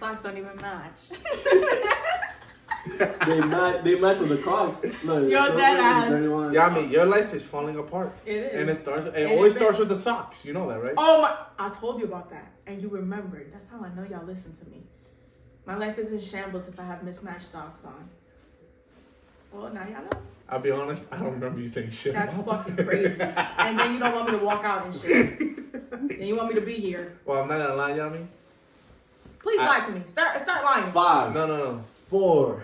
socks don't even match. They match with the Crocs. Look, Yo, that ass. Yeah, I mean, your life is falling apart. It is. And it always starts with the socks. You know that, right? Oh my! I told you about that, and you remembered. That's how I know y'all listen to me. My life is in shambles if I have mismatched socks on. Well, now y'all know. I'll be honest, I don't remember you saying shit. That's fucking crazy. And then you don't want me to walk out and shit. Then you want me to be here. Well, I'm not gonna lie, Yami. Please lie to me. Start lying. 5, No. 4,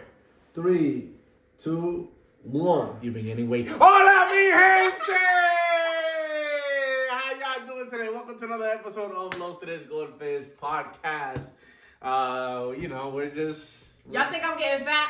3, 2, 1. You've been gaining weight. Hola, mi gente! How y'all doing today? Welcome to another episode of Los Tres Golpes podcast. We're just... Y'all think I'm getting fat?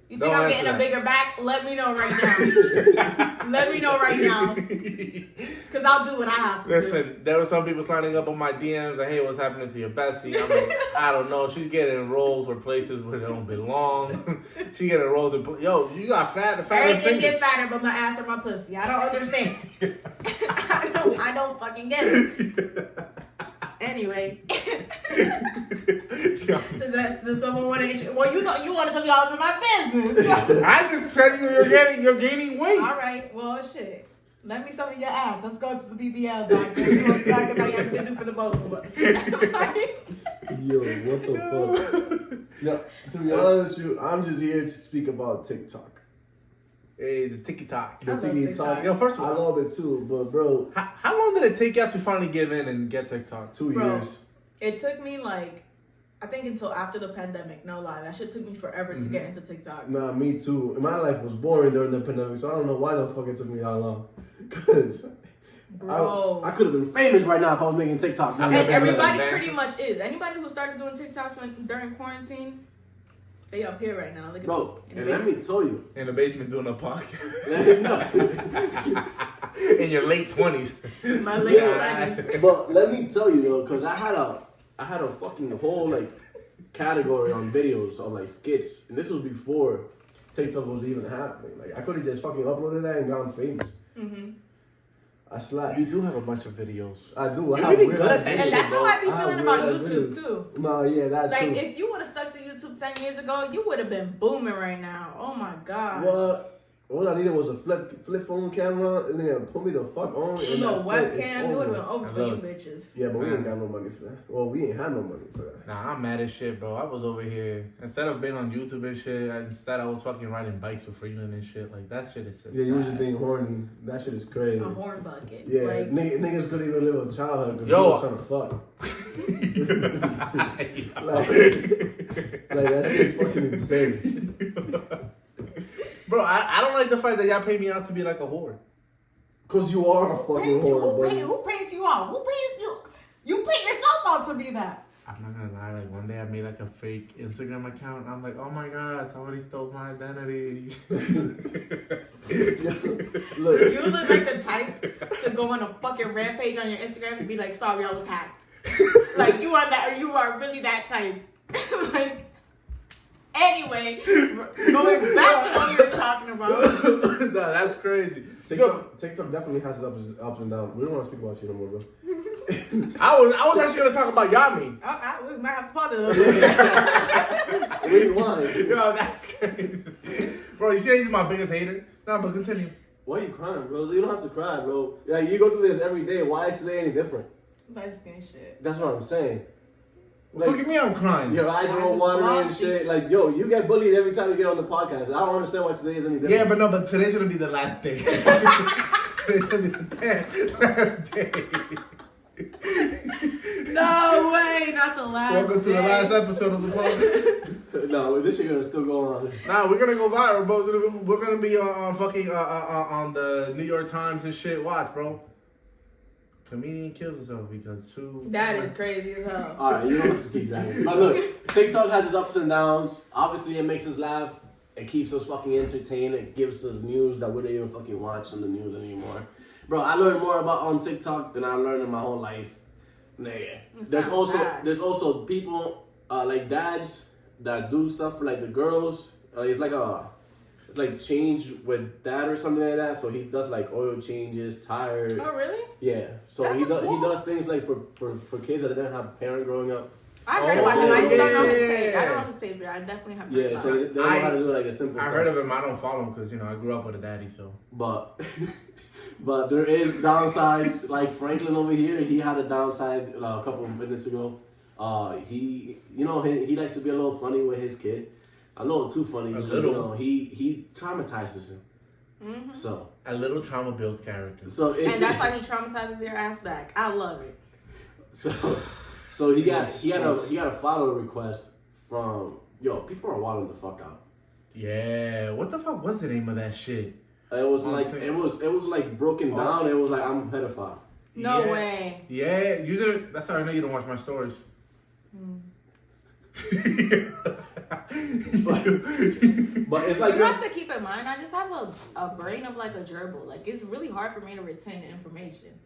You Don't think I'm answer getting a that. bigger back? Let me know right now. Let me know right now. Because I'll do what I have to do. Listen, there were some people signing up on my DMs like, hey, what's happening to your bestie? I'm like, I don't know. She's getting roles or places where they don't belong. She's getting roles in yo, you got fat Everything fingers. get fatter but my ass or my pussy. I don't understand. I don't fucking get it. Anyway. Does someone want to well, you want to tell me all about my business. I just said you're gaining weight. All right, well, shit. Let me summon your ass. Let's go to the BBL doctor. See what Dr. Miami can do for the both of us. Yo, what the fuck? Yeah, to be honest with you, I'm just here to speak about TikTok. Hey, the TikTok. The TikTok. Yo, first of all, I love it too, but bro, how long did it take you to finally give in and get TikTok? 2 Bro, years. It took me I think until after the pandemic. No lie, that shit took me forever to get into TikTok. Nah, me too. My life was boring during the pandemic, so I don't know why the fuck it took me that long. Cause Bro, I could have been famous right now if I was making TikToks. and everybody pretty much is. Anybody who started doing TikToks during quarantine, they up here right now. Look at Bro, me. and let me tell you. In the basement doing a podcast. No. In your late 20s. My late 20s. But let me tell you though, cause I had a fucking whole category on videos of skits, and this was before TikTok was even happening. I could have just fucking uploaded that and gone famous. Mm-hmm. I slapped. You do have a bunch of videos. I do. You're I have really weird good at ass that And videos, that's how bro. I be have feeling about weird ass YouTube videos. too. No, yeah, that too. If you would have stuck to YouTube 10 years ago, you would have been booming right now. Oh my god. What? All I needed was a flip phone camera, and then put me the fuck on. And No that's it. webcam, It's it would have been over. over for you bitches. Yeah, but we ain't got no money for that. Well, we ain't had no money for that. Nah, I'm mad as shit, bro. I was over here. Instead of being on YouTube and shit, I was fucking riding bikes with Freeland and shit. That shit is just Yeah, you was sad. just being horny. That shit is crazy. A horn bucket. Yeah, Like, niggas couldn't even live a childhood because Yo. you was trying to fuck. Like that shit's fucking insane. Bro, I don't like the fact that y'all pay me out to be like a whore. Cause you are a fucking whore, buddy. who pays you out? Who pays you? You pay yourself out to be that. I'm not gonna lie, one day I made a fake Instagram account and I'm like, oh my god, somebody stole my identity. Look, You look like the type to go on a fucking rampage on your Instagram and be like, sorry, I was hacked. You are that, or you are really that type. Anyway, going back to what we were talking about. Nah, that's crazy. TikTok definitely has its ups and downs. We don't want to speak about you no more, bro. I was actually gonna talk about Yami. We might have to pause it a little bit. Rewind. Yo, that's crazy. Bro, you see he's my biggest hater? Nah, but continue. Why are you crying, bro? You don't have to cry, bro. You go through this every day. Why is today any different? Light skin shit. That's what I'm saying. Look at me, I'm crying. Your eyes are all watery and shit. You get bullied every time you get on the podcast. I don't understand why today is any different. Yeah, but today's gonna be the last day. Today's gonna be the last day. No way, not the last. Welcome to the last episode of the podcast. No, this shit gonna still go on. Nah, we're gonna go viral, bro. We're gonna be on fucking on the New York Times and shit. Watch, bro. Comedian kills himself because two. That is crazy as hell. Alright, you don't have to keep dragging. But look, TikTok has its ups and downs. Obviously, it makes us laugh. It keeps us fucking entertained. It gives us news that we don't even fucking watch on the news anymore. Bro, I learned more on TikTok than I learned in my whole life. Nigga. There's also people like dads that do stuff for the girls. It's like change with dad or something like that. So he does oil changes, tires. Oh really? Yeah. So That's he cool. does things for kids that didn't have a parent growing up. I heard about him. I just don't know his yeah. page. I don't know his page, but I definitely have heard Yeah, about so him. they know how to do like a simple I stuff. heard of him. I don't follow him because I grew up with a daddy. So, But but there is downsides. Like Franklin over here, he had a downside a couple of minutes ago. He likes to be a little funny with his kid, a little too funny because he traumatizes him. Mm-hmm. So a little trauma builds character. So it's, and that's why he traumatizes your ass back. I love it. So he got a follow request from people are wilding the fuck out. Yeah, what the fuck was the name of that shit? It was like broken down. It was like I'm a pedophile. No way. Yeah, that's how I know you don't watch my stories. But it's like you have to keep in mind. I just have a brain of like a gerbil. Like it's really hard for me to retain information.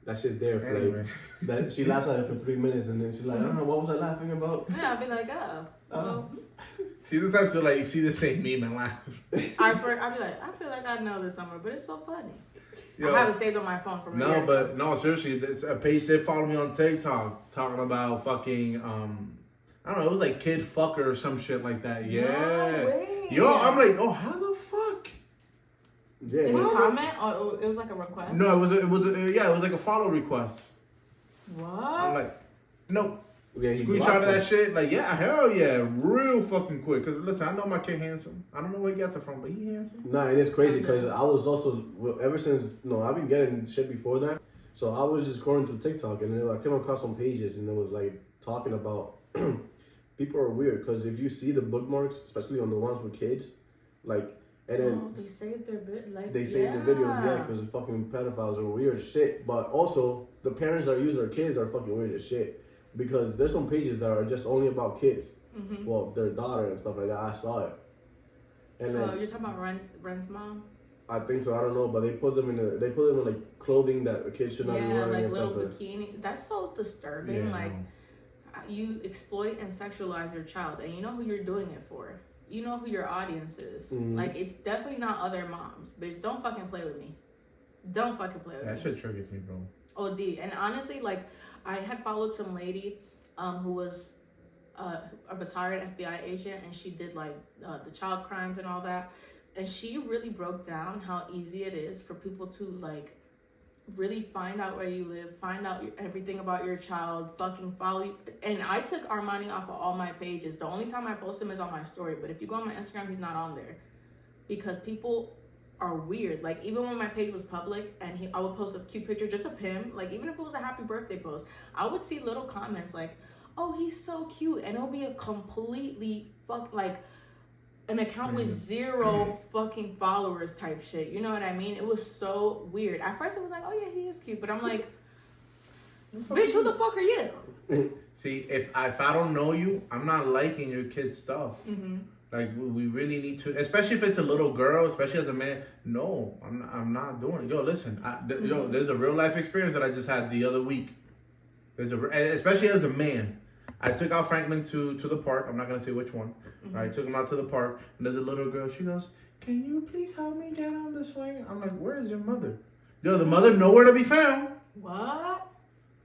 That shit's there for like that. She laughs at it for 3 minutes and then she's like, what was I laughing about? Yeah, I'll be like, well. She's the type to like see the same meme and laugh. I swear, I'll be like, I feel like I know this somewhere, but it's so funny. Yo, I have it saved on my phone from No, seriously, there's a page they follow me on TikTok talking about fucking I don't know, it was like kid fucker or some shit like that. Yeah. No way. Yo, I'm like, how the fuck? Yeah. Did he comment or it was like a request? No, it was like a follow request. What? I'm like, no. Yeah, he screenshot of that shit. Like, yeah, hell yeah, real fucking quick. Cause listen, I know my kid handsome. I don't know where he got that from, but he handsome. Nah, and it's crazy because I was also ever since I've been getting shit before that. So I was just scrolling through TikTok and then I came across some pages and it was like talking about people are weird because if you see the bookmarks, especially on the ones with kids, like and then they saved their videos, yeah, because fucking pedophiles are weird as shit. But also the parents that use their kids are fucking weird as shit. Because there's some pages that are just only about kids. Mm-hmm. Well, their daughter and stuff like that. I saw it. And then you're talking about Ren's mom? I think so. I don't know, but they put them in like clothing that a kid should not be wearing like and little stuff. bikini. That's so disturbing. Yeah. Like you exploit and sexualize your child, and you know who you're doing it for. You know who your audience is. Mm-hmm. Like it's definitely not other moms. Bitch, don't fucking play with me. Don't fucking play with me. That shit triggers me, bro. OD. And honestly, like I had followed some lady who was a retired FBI agent, and she did like the child crimes and all that, and she really broke down how easy it is for people to like really find out where you live, find out everything about your child, fucking follow you. And I took Armani off of all my pages. The only time I post him is on my story, but if you go on my Instagram, he's not on there because people are weird. Like even when my page was public and I would post a cute picture just of him, like even if it was a happy birthday post, I would see little comments like, oh, he's so cute, and it'll be a completely like an account with 0 fucking followers type shit. You know what I mean? It was so weird. At first I was like, oh yeah, he is cute, but I'm like, bitch, who the fuck are you? See, if I don't know you, I'm not liking your kid's stuff. Mm-hmm. Like we really need to, especially if it's a little girl, especially as a man. No, I'm not doing it. Yo, listen, there's a real life experience that I just had the other week. Especially as a man, I took out Franklin to the park. I'm not gonna say which one. Mm-hmm. I took him out to the park, and there's a little girl. She goes, "Can you please help me get on the swing?" I'm like, "Where is your mother?" Yo, the mother nowhere to be found. What?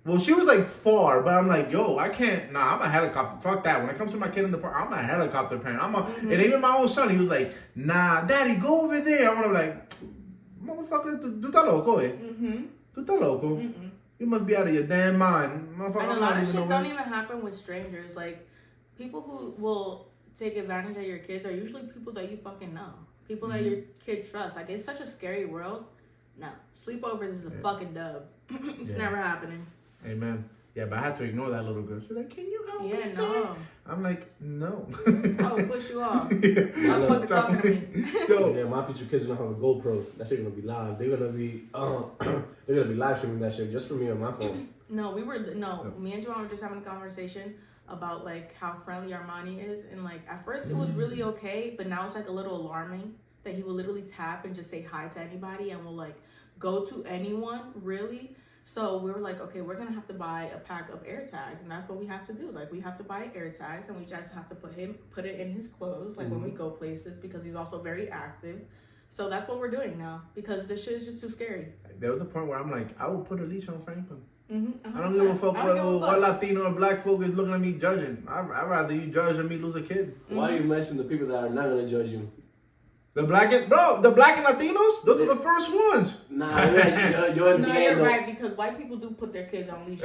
Well, she was like far, but I'm like, yo, I can't. Nah, I'm a helicopter. Fuck that. When it comes to my kid in the park, I'm a helicopter parent. And even my own son, he was like, nah, daddy, go over there. I'm like, motherfucker, tú estás loco, eh? Tú estás loco. You must be out of your damn mind. And a lot of shit don't even happen with strangers. Like, people who will take advantage of your kids are usually people that you fucking know. People that your kid trusts. Like, it's such a scary world. No. Sleepovers is a fucking dub. It's never happening. Amen. Yeah, but I had to ignore that little girl. She's like, can you help me? Yeah, no. I'm like, no. I will push you off. Stop fucking talking to me. Yeah, my future kids are gonna have a GoPro. That shit gonna be live. They're gonna be they're gonna be live streaming that shit just for me on my phone. No, me and Joanne were just having a conversation about like how friendly Armani is, and like at first it was really okay, but now it's like a little alarming that he will literally tap and just say hi to anybody and will like go to anyone, really. So we were like, okay, we're gonna have to buy a pack of air tags, and that's what we have to do. Like, we have to buy air tags, and we just have to put it in his clothes, like when we go places, because he's also very active. So that's what we're doing now, because this shit is just too scary. There was a point where I'm like, I will put a leash on Franklin. I don't give a fuck what Latino or black folk is looking at me judging. I'd rather you judge than me lose a kid. Why you mention the people that are not gonna judge you? The black and Latinos, those are the first ones. Nah, you're right, because white people do put their kids on leashes.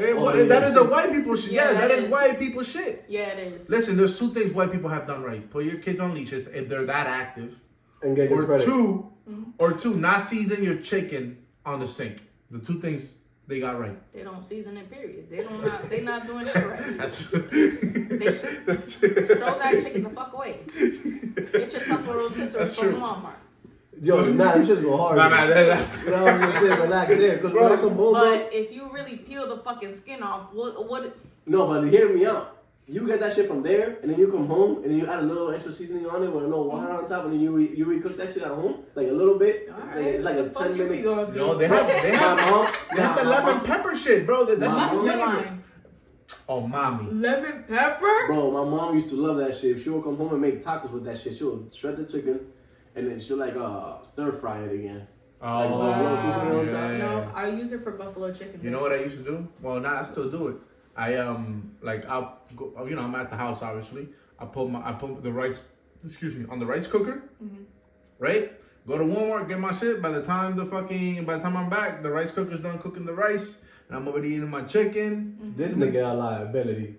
That is the white people shit. Yeah, that is white people shit. Yeah, it is. Listen, there's two things white people have done right. Put your kids on leashes if they're that active. And get your credit. Or two, not season your chicken on the sink. The two things they got right. They don't season it, period. They not doing shit right. That's They should throw that chicken the fuck away. Get yourself a rotisserie from Walmart. Yo, nah, them shits go hard. Nah. You know what I'm gonna say, relax there. Because when I come home, but if you really peel the fucking skin off, what? No, but hear me out. You get that shit from there, and then you come home, and then you add a little extra seasoning on it with a little water on top, and then you recook that shit at home, like a little bit. Right. It's like a 10-minute. No, they have the lemon pepper shit, bro. That shit You're lying. Oh, mommy. Lemon pepper? Bro, my mom used to love that shit. She would come home and make tacos with that shit. She would shred the chicken, and then she'll stir fry it again. Oh, No, I use it for buffalo chicken. You know what I used to do? Well, I still do it. I'll go, I'm at the house, obviously. I put the rice, on the rice cooker, right? Go to Walmart, get my shit. By the time I'm back, the rice cooker's done cooking the rice, and I'm already eating my chicken. This nigga got liability.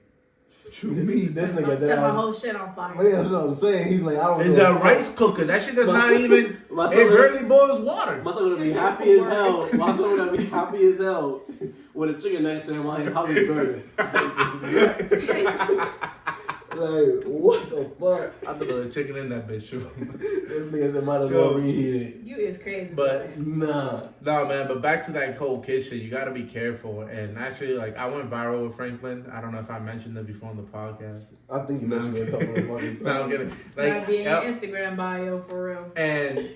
What you mean? This nigga set my whole shit on fire. Yeah, that's what I'm saying. He's like, I don't know. It's a rice cooker. That shit does not even. It barely boils water. My son gonna be happy as hell. My son gonna be happy as hell with a chicken next to him while his house is burning. Like, what the fuck? I threw the chicken in that bitch. This nigga said, might as well reheat it. You is crazy. But nah, man. But back to that whole kid shit. You gotta be careful. And actually, I went viral with Franklin. I don't know if I mentioned it before on the podcast. I think you mentioned it a couple of times. No, I'm kidding. Might be in your Instagram bio for real. And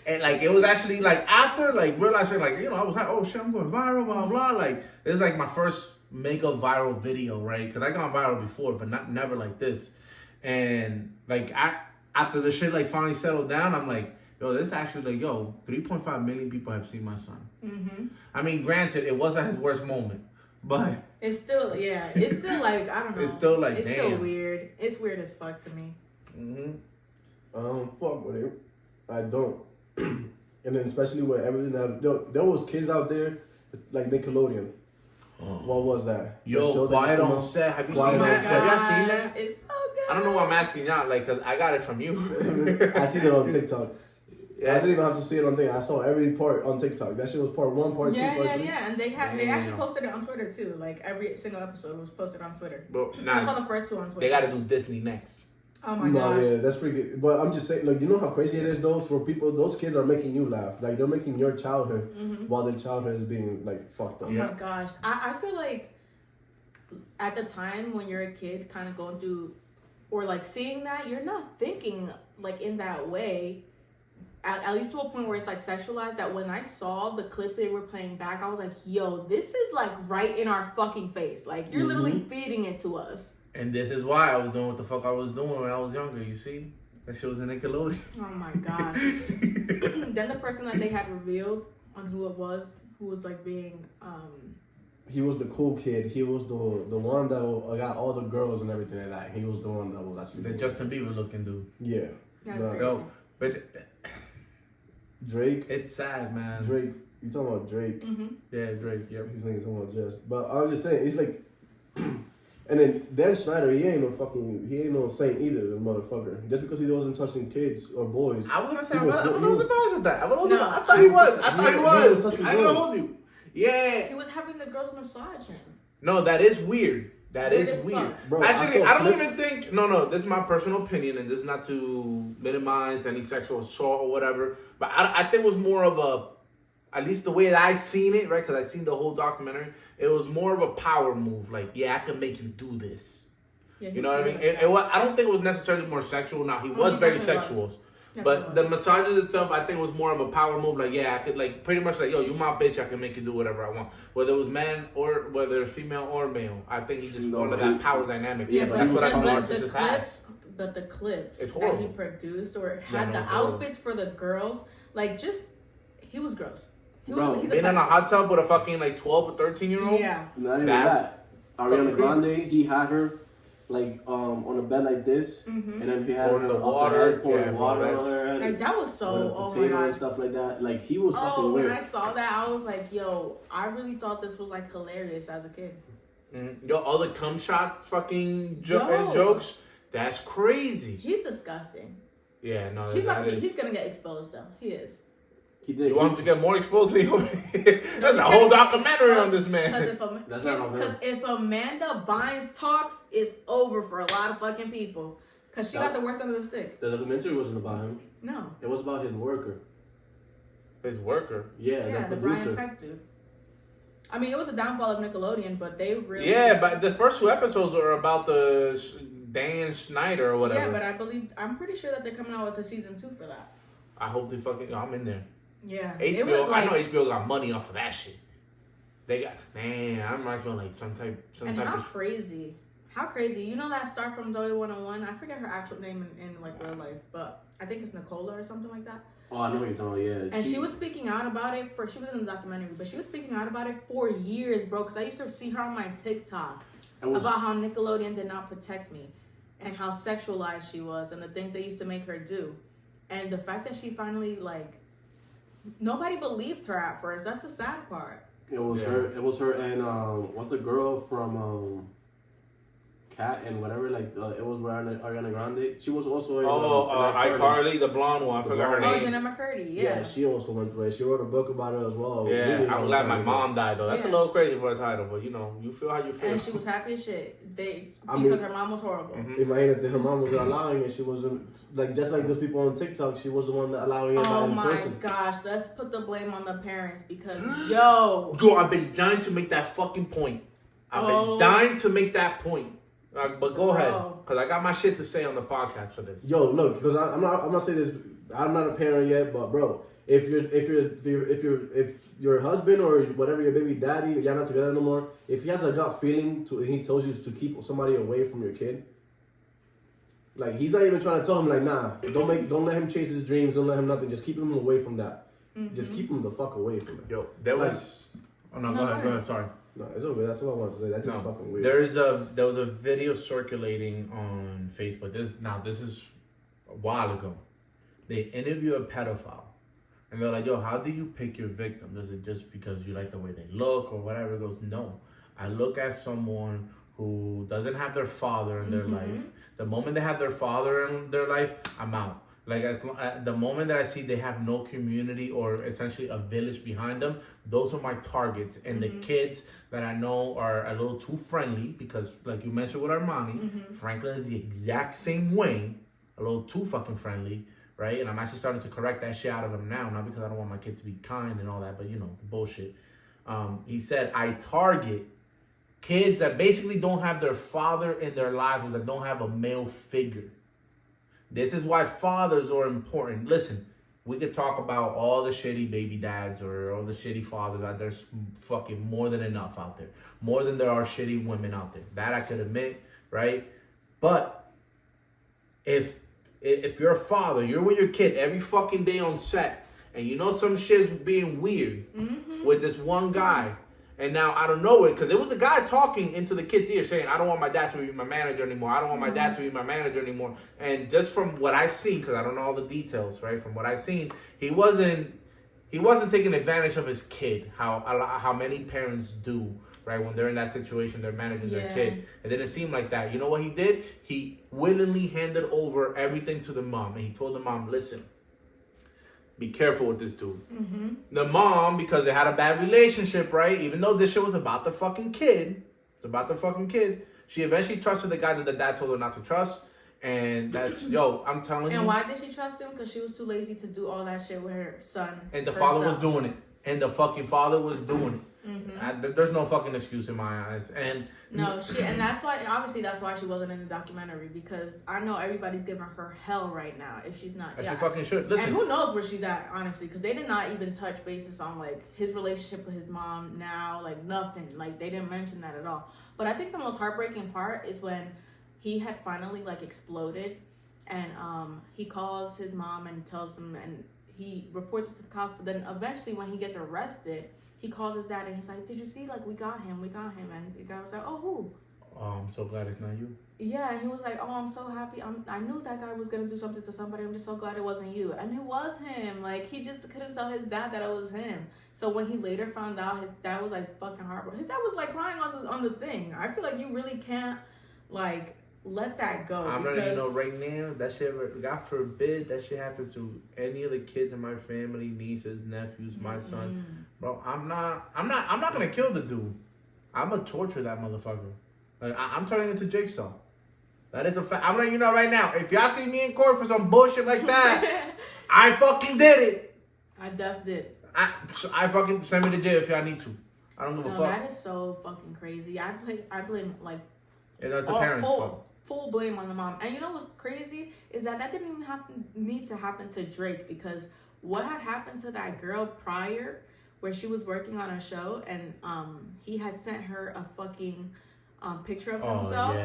it was actually after realizing I was like, oh shit, I'm going viral, blah blah. This is my first mega viral video, right? Because I gone viral before, but never like this. And after the shit finally settled down, I'm like, yo, this actually 3.5 million people have seen my son. Mm-hmm. I mean, granted, it wasn't his worst moment, but it's still I don't know. It's still it's damn. still weird. It's weird as fuck to me. Mm-hmm. I don't fuck with it. I don't. And then especially with everything that there was kids out there like Nickelodeon. What was that? Yo, Quiet on Set. Have you seen that? Have y'all seen that? It's so good. I don't know why I'm asking y'all, cause I got it from you. I seen it on TikTok. Yeah. I didn't even have to see it on thing. I saw every part on TikTok. That shit was part 1, part 2, part 3. Yeah. And they actually posted it on Twitter too. Every single episode was posted on Twitter. Bro, I saw the first 2 on Twitter. They gotta do Disney next. Oh my gosh. Yeah, that's pretty good. But I'm just saying, you know how crazy it is though for people. Those kids are making you laugh. They're making your childhood while their childhood is being fucked up. Oh my gosh, I feel like at the time when you're a kid, kind of going through or seeing that, you're not thinking in that way. At least to a point where it's sexualized. That when I saw the clip they were playing back, I was like, yo, this is right in our fucking face. You're literally feeding it to us. And this is why I was doing what the fuck I was doing when I was younger, you see? That shit was in Nickelodeon. Oh my god. Then the person that they had revealed on who it was, who was being He was the cool kid. He was the one that got all the girls and everything like that. He was the one that was actually the Justin Bieber looking dude. Yeah. That's Yo, but Drake. It's sad, man. Drake. You talking about Drake? Mm-hmm. Yeah, Drake. Yep. He's talking about Jess. But I'm just saying, it's and then Dan Schneider, he ain't no saint either, the motherfucker. Just because he wasn't touching kids or boys. I was gonna say, I was surprised at that. I No, thought he was. I he was touching I ain't gonna girls. hold you. Yeah. He was having the girls massage him. No, that is weird. That Weird is as weird. fuck. Bro, Actually, I don't clips. even think. No. This is my personal opinion, and this is not to minimize any sexual assault or whatever. But I think it was more of at least the way that I seen it, right? Because I seen the whole documentary. It was more of a power move. I can make you do this. Yeah, You know what I mean? I don't think it was necessarily more sexual. Now, he was very sexual. But the massages itself, I think, was more of a power move. I could, pretty much yo, you my bitch, I can make you do whatever I want. Whether it was man or whether female or male. I think he just wanted that power dynamic. Yeah, but that's what I thought the narcissists clips, but the clips It's that horrible. he produced or Yeah, had no, the it's horrible. outfits for the girls, he was gross. Bro, he's Being in a hot tub with a fucking like 12 or 13-year-old. Yeah. Not even That's that. Ariana Grande, he had her like on a bed like this, and then he had Pouring her the off water. the head, pouring Yeah, water bro, on her head. Like that was so. With a Oh my potato and god. stuff like that. Like he was fucking Oh, when weird. I saw that, I was like, yo, I really thought this was like hilarious as a kid. Yo, all the cum shot fucking Yo. jokes. That's crazy. He's disgusting. Yeah, no, He's that is. he's gonna get exposed though. He is. He did. You want him to get more exposed? There's a whole documentary on this man. Because if Amanda Bynes talks, it's over for a lot of fucking people. Because she got the worst end of the stick. The documentary wasn't about him. No. It was about his worker. His worker. Yeah, the producer. Brian Peck dude. I mean, it was a downfall of Nickelodeon, but they really... Yeah, but the first 2 episodes are about the Dan Schneider or whatever. Yeah, but I'm pretty sure that they're coming out with a season 2 for that. I hope they fucking... I'm in there. Yeah. HBO, I know HBO got money off of that shit. They got... Man, I'm like like some type how of... crazy. How crazy. You know that star from Zoe 101? I forget her actual name in like real life, but I think it's Nicola or something like that. Oh, I know what you're talking about, yeah. And she was speaking out about it she was in the documentary, but she was speaking out about it for years, bro, because I used to see her on my TikTok about how Nickelodeon did not protect me and how sexualized she was and the things they used to make her do. And the fact that she finally, like, nobody believed her at first. That's the sad part. It was her and, what's the girl from, Cat and whatever, like it was Ariana Grande. She was also in iCarly, the blonde one. I forgot her name. Oh, Jenna McCurdy, yeah. She also went through it. She wrote a book about it as well. Yeah, really I'm glad my mom died though. That's a little crazy for a title, but you know, you feel how you feel. And she was happy as shit. Because her mom was horrible. Imagine if her mom was allowing it, she wasn't like just like those people on TikTok. She was the one that allowing it. Oh my gosh, let's put the blame on the parents because yo, I've been dying to make that fucking point. I've been dying to make that point. But go ahead, because I got my shit to say on the podcast for this. Yo, look, because I'm not saying this. I'm not a parent yet, but bro, if your husband or whatever your baby daddy, y'all not together no more. If he has a gut feeling and he tells you to keep somebody away from your kid, like he's not even trying to tell him like, nah, don't let him chase his dreams, don't let him nothing. Just keep him away from that. Just keep him the fuck away from it. Yo, there was. Oh no, go ahead. Sorry. No, it's okay. That's what I wanted to say. That's just fucking weird. There was a video circulating on Facebook. This is a while ago. They interview a pedophile, and they're like, "Yo, how do you pick your victim? Is it just because you like the way they look or whatever?" It goes, "No, I look at someone who doesn't have their father in their life. The moment they have their father in their life, I'm out." Like the moment that I see they have no community or essentially a village behind them, those are my targets. And the kids that I know are a little too friendly because, like you mentioned with Armani, Franklin is the exact same way, a little too fucking friendly, right? And I'm actually starting to correct that shit out of him now, not because I don't want my kid to be kind and all that, but you know, bullshit. He said, I target kids that basically don't have their father in their lives or that don't have a male figure. This is why fathers are important. Listen, we could talk about all the shitty baby dads or all the shitty fathers out there. There's fucking more than enough out there. More than there are shitty women out there. That I could admit, right? But if you're a father, you're with your kid every fucking day on set, and you know some shit's being weird with this one guy, and now I don't know it because there was a guy talking into the kid's ear saying, I don't want my dad to be my manager anymore. I don't want my dad to be my manager anymore. And just from what I've seen, because I don't know all the details, right? From what I've seen, he wasn't taking advantage of his kid, how many parents do, right? When they're in that situation, they're managing their kid. It didn't seem like that. You know what he did? He willingly handed over everything to the mom. And he told the mom, listen, be careful with this dude. The mom, because they had a bad relationship, right? Even though this shit was about the fucking kid, she eventually trusted the guy that the dad told her not to trust. And that's, I'm telling you. And why did she trust him? Because she was too lazy to do all that shit with her son. And the father was doing it. And the fucking father was doing it. There's no fucking excuse in my eyes. And that's why she wasn't in the documentary, because I know everybody's giving her hell right now if she's not. She fucking should. Listen. And who knows where she's at, honestly, because they did not even touch basis on like his relationship with his mom now, like nothing. Like they didn't mention that at all. But I think the most heartbreaking part is when he had finally like exploded, and he calls his mom and tells him, and he reports it to the cops, but then eventually when he gets arrested, he calls his dad and he's like, "Did you see? Like, we got him. And the guy was like, "Oh, who?" Oh, I'm so glad it's not you. Yeah, and he was like, "Oh, I'm so happy. I knew that guy was gonna do something to somebody. I'm just so glad it wasn't you." And it was him. Like, he just couldn't tell his dad that it was him. So when he later found out, his dad was like fucking heartbroken. His dad was like crying on the thing. I feel like you really can't like let that go. I'm letting you know right now, that shit, God forbid, that shit happens to any of the kids in my family, nieces, nephews, my son. Bro, I'm not gonna kill the dude. I'm gonna torture that motherfucker. Like, I'm turning into Jigsaw. That is a fact. I'm letting you know right now. If y'all see me in court for some bullshit like that, I fucking did it. I def did. I fucking send me to jail if y'all need to. I don't give a fuck. That is so fucking crazy. I blame like. And that's the parents' fault. Full blame on the mom. And you know what's crazy is that didn't even need to happen to Drake, because what had happened to that girl prior, where she was working on a show and he had sent her a fucking picture of himself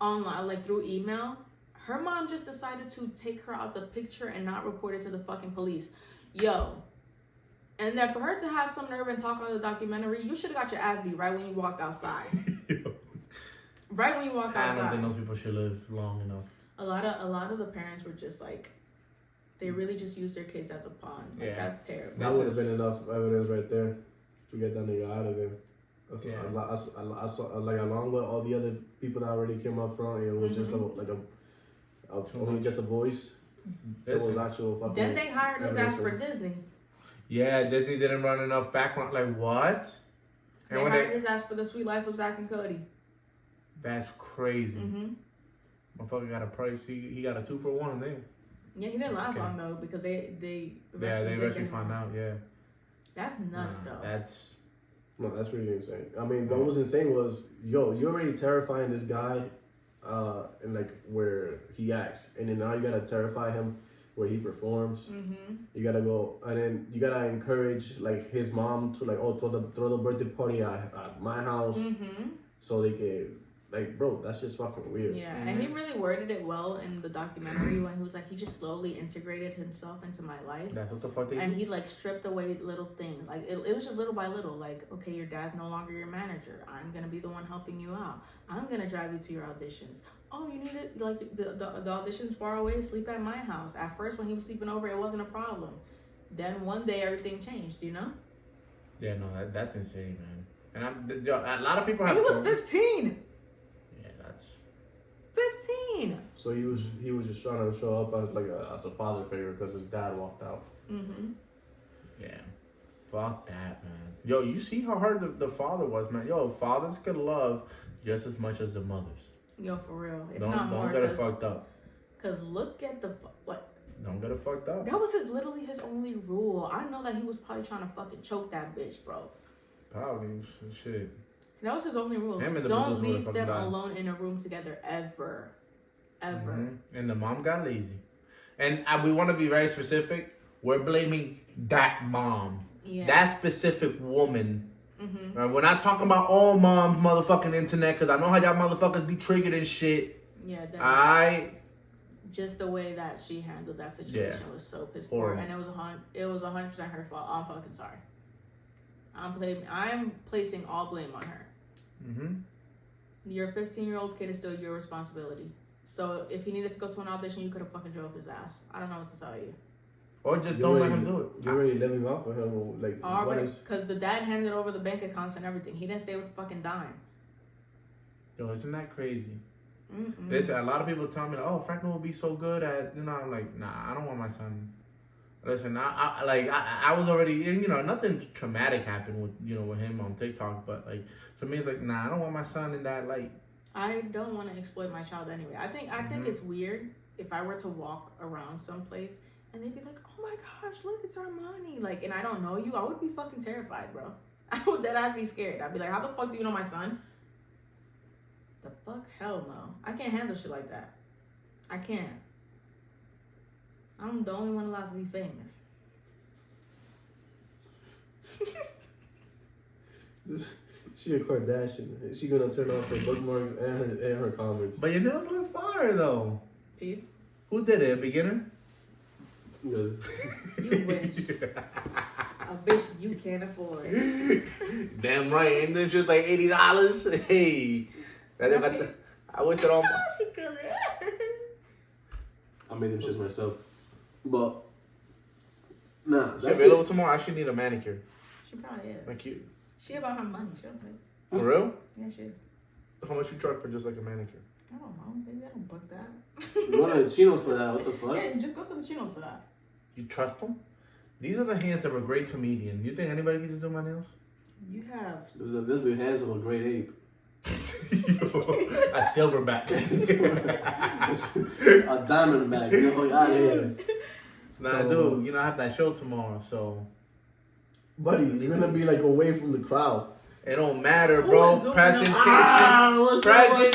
online, like through email. Her mom just decided to take her out the picture and not report it to the fucking police. Yo. And then for her to have some nerve and talk on the documentary, you should have got your ass beat right when you walked outside. Right when you walked outside. I don't think those people should live long enough. A lot of the parents were just like, they really just used their kids as a pawn. Like, that's terrible. That would have been enough evidence right there to get that nigga out of there. I saw like along with all the other people that already came up front, it was just only just a voice. It was actual fucking. Then they hired his ass for Disney. Yeah, Disney didn't run enough background. Like what? They hired his ass for The Sweet Life of Zack and Cody. That's crazy. Motherfucker got a price. He got a 2-for-1 there. Yeah, he didn't last long though, because they eventually found out. Yeah. That's nuts though. That's really insane. I mean, what was insane was, you're already terrifying this guy, and like where he acts, and then now you gotta terrify him where he performs. You gotta go, and then you gotta encourage like his mom to like, throw the birthday party at my house, so they can. Like, bro, that's just fucking weird. Yeah, and he really worded it well in the documentary when he was like, he just slowly integrated himself into my life. That's what the fuck they And he like stripped away little things. Like, it was just little by little. Like, okay, your dad's no longer your manager. I'm gonna be the one helping you out. I'm gonna drive you to your auditions. Oh, you need it? Like, the audition's far away? Sleep at my house. At first, when he was sleeping over, it wasn't a problem. Then one day, everything changed, you know? Yeah, no, that's insane, man. And a lot of people have... He was 15! 15. So he was just trying to show up as a father figure because his dad walked out. Yeah, fuck that, man. Yo, you see how hard the father was, man. Yo, fathers could love just as much as the mothers. Yo, for real. If don't get it fucked up. Cause look at what. Don't get it fucked up. That was literally his only rule. I know that he was probably trying to fucking choke that bitch, bro. Probably shit. That was his only rule. Don't leave them alone in a room together ever. And the mom got lazy. And we want to be very specific. We're blaming that mom. Yeah. That specific woman. Right? We're not talking about all moms, motherfucking internet, because I know how y'all motherfuckers be triggered and shit. Yeah, just the way that she handled that situation was so piss poor. And it was 100% her fault. I'm fucking sorry. I'm placing all blame on her. Your 15-year-old kid is still your responsibility. So if he needed to go to an audition, you could have fucking drove his ass. I don't know what to tell you. Or just don't let him do it. You're already living off of him. Like, because the dad handed over the bank accounts and everything. He didn't stay with a fucking dime. Yo, isn't that crazy? Listen, a lot of people tell me, oh, Franklin will be so good at, I'm like, nah, I don't want my son. Listen, I was already, nothing traumatic happened with him on TikTok, but like, to me, it's like, nah, I don't want my son in that light. I don't want to exploit my child anyway. I think it's weird if I were to walk around someplace and they'd be like, oh my gosh, look, it's Armani. Like, and I don't know you, I would be fucking terrified, bro. I'd be scared. I'd be like, how the fuck do you know my son? The fuck? Hell no. I can't handle shit like that. I can't. I'm the only one allowed to be famous. She a Kardashian. She gonna turn off her bookmarks and her comments. But your nails look fire though. Pete? Who did it? A beginner? You wish. A bitch you can't afford. Damn right, ain't this just like $80? Hey, I wish it all. She could. I made them shits myself, but nah. She available tomorrow? I should need a manicure. She probably is. Like you. She about her money. She don't pay. For real? Yeah, she is. How much you charge for just like a manicure? I don't know. Maybe I don't book that. You want the chinos for that? What the fuck? Yeah, just go to the chinos for that. You trust them? These are the hands of a great comedian. You think anybody can just do my nails? You have. This is the hands of a great ape. A silverback. A diamondback. Get the fuck out of here. Nah, dude. You know I have that show tomorrow, so Buddy, you're gonna be like away from the crowd. it don't matter, Who bro. is doing Presentation. What's up, what's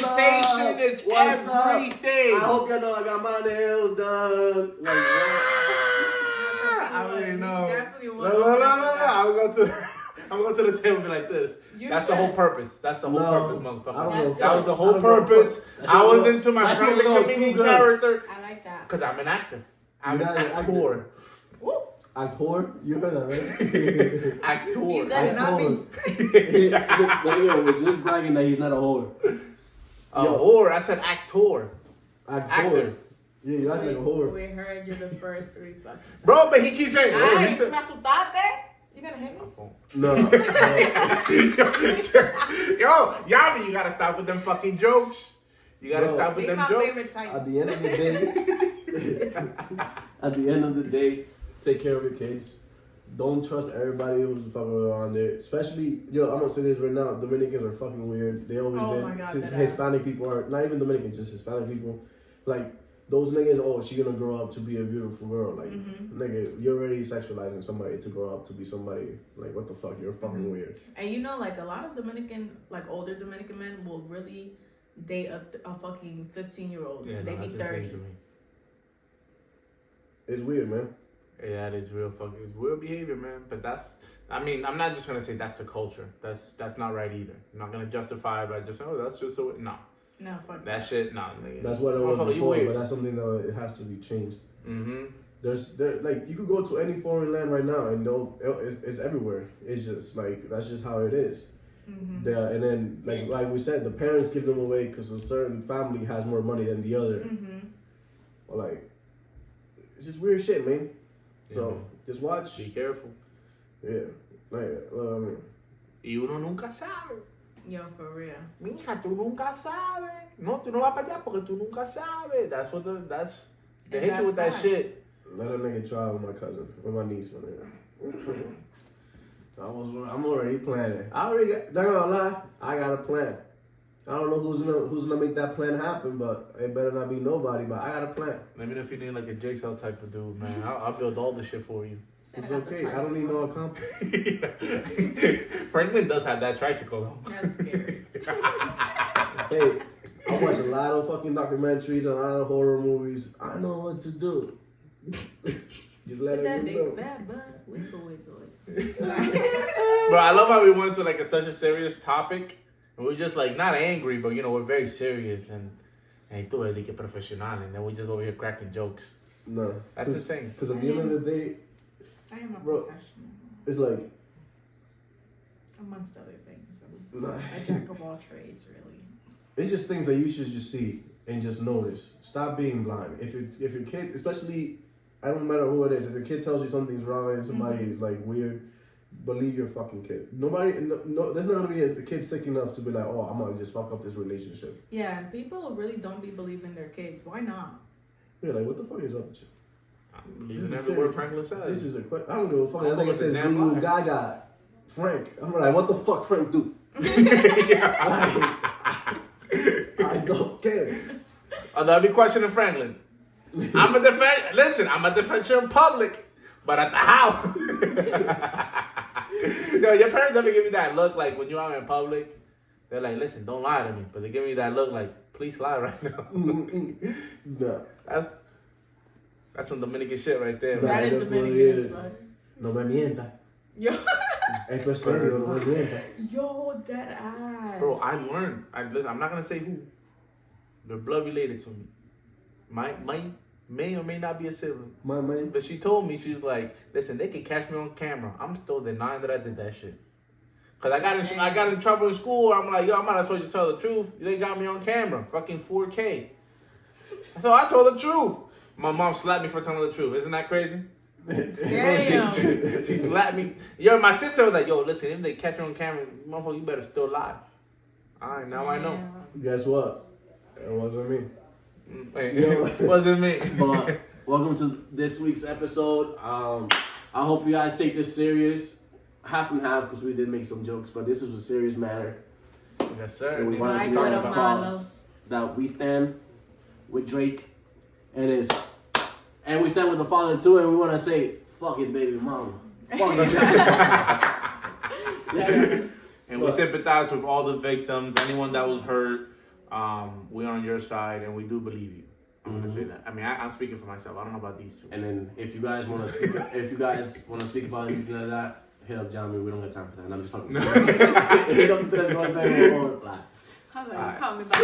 Presentation is What's up? everything. I hope you know I got my nails done. Like what? I already know. Definitely No. would. I'm going to the table and be like this. That's the whole purpose. That's the whole purpose, motherfucker. I don't know. That was the I whole don't know. purpose. I was into my that shit friendly was going too comedian good. character I like that. because I'm an actor. I'm You're an not an actor. Woo. Actor? You heard that, right? Actor. He said it, not me. Yo, we're just bragging that he's not a whore. Or I said actor. Actor. Yeah, you act like a whore. We heard you the first 3 fucking times. Bro, but he keeps saying, Ay, he said, me asustaste. You gonna hit me? No. Yo, Yami, you gotta stop with them fucking jokes. You gotta Bro. stop with Be them my jokes. favorite type. At the end of the day, take care of your kids. Don't trust everybody who's fucking around there. Especially, yo, I'm gonna say this right now. Dominicans are fucking weird. They always Oh been. my God, Since that Hispanic people are, not even Dominicans, just Hispanic people. Like, those niggas, oh, she gonna grow up to be a beautiful girl. Like, nigga, you're already sexualizing somebody to grow up to be somebody. Like, what the fuck? You're fucking weird. And you know, like a lot of Dominican, like older Dominican men will really date a fucking 15-year-old. Yeah, They no, be that's insane 30. to me. It's weird, man. Yeah, it is real fucking, it's real behavior, man. But that's, I mean, I'm not just gonna say that's the culture. That's not right either. I'm not gonna justify it by just, oh, that's just so, no. No, fuck That shit, nah, nigga. That's what it was Motherfucker, you before, weird. but that's something that it has to be changed. Mm-hmm. Like you could go to any foreign land right now and it's everywhere. It's just like that's just how it is. And then like we said, the parents give them away because a certain family has more money than the other. Or like it's just weird shit, man. So just watch. Be careful. Yeah. Like, Y uno nunca sabe. Yo, for real. Mija, tú nunca sabes. No, tú no vas para allá porque tú nunca sabes. That's what they hit you with that facts. shit. let a nigga try with my cousin, with my niece, man. I'm already planning. Not gonna lie, I got a plan. I don't know who's gonna make that plan happen, but it better not be nobody. But I got a plan. Let me know if you need like a jigsaw type of dude, man. I'll build all the shit for you. It's okay. I don't need no accomplice. Franklin does have that tricycle though. That's scary. Hey, I watch a lot of fucking documentaries, a lot of horror movies. I know what to do. Just let That it big go. fat butt. Wiggle. Bro, I love how we went to like such a serious topic. And we're just like not angry, but you know, we're very serious and tú eres de que profesional, and then we just over here cracking jokes. No. That's the thing. Because at the end of the day, I am a Bro. professional. it's like, Amongst other things. nah. A jack of all trades, really. It's just things that you should just see and just notice. Stop being blind. If your kid, especially, I don't matter who it is, if your kid tells you something's wrong and somebody is like weird, believe your fucking kid. Nobody, no, there's not gonna be a kid sick enough to be like, oh, I'm gonna just fuck up this relationship. Yeah, and people really don't be believing their kids. Why not? You're like, what the fuck is up with you? I'm This believing is every word Franklin says. This is a question. I don't give a fuck. I'll That go nigga with the says damn Guru lie. Gaga, Frank. I'm like, what the fuck Frank do? I don't care. Oh, that'll be questioning Franklin. I'm a defend you in public, but at the house. Yo, your parents never give me that look like when you're out in public. They're like, listen, don't lie to me. But they give me that look like, please lie right now. No. That's some Dominican shit right there, Nah, man. That is that's Dominican what it as is. fuck. No me mienta. Yo, Esto es serio, no me mienta. yo, that ass. Bro, I learned. Listen, I'm not gonna say who. They're blood related to me. My may or may not be a sibling. My man. But she told me, she was like, listen, they can catch me on camera. I'm still denying that I did that shit. Cause I got in trouble in school. I'm like, yo, I might as well just tell the truth. They got me on camera, fucking 4K. So I told the truth. My mom slapped me for telling the truth. Isn't that crazy? Damn. She slapped me. Yo, my sister was like, yo, listen, if they catch you on camera, motherfucker, you better still lie. Alright, now I know. Guess what? It wasn't me. It wasn't me. But welcome to this week's episode. I hope you guys take this serious. Half and half, because we did make some jokes, but this is a serious matter. Yes, sir. And we wanted to talk about cause that we stand with Drake and we stand with the father too, and we want to say, fuck his baby mama. Fuck his baby mama. And we sympathize with all the victims, anyone that was hurt. We're on your side, and we do believe you. I'm gonna say that. I mean, I'm speaking for myself. I don't know about these two. And then if you guys want to speak, about anything like that, hit up Johnny. We don't got time for that. And I'm just fucking. Hit up the Tres Golpes. We'll reply. How about you call me back?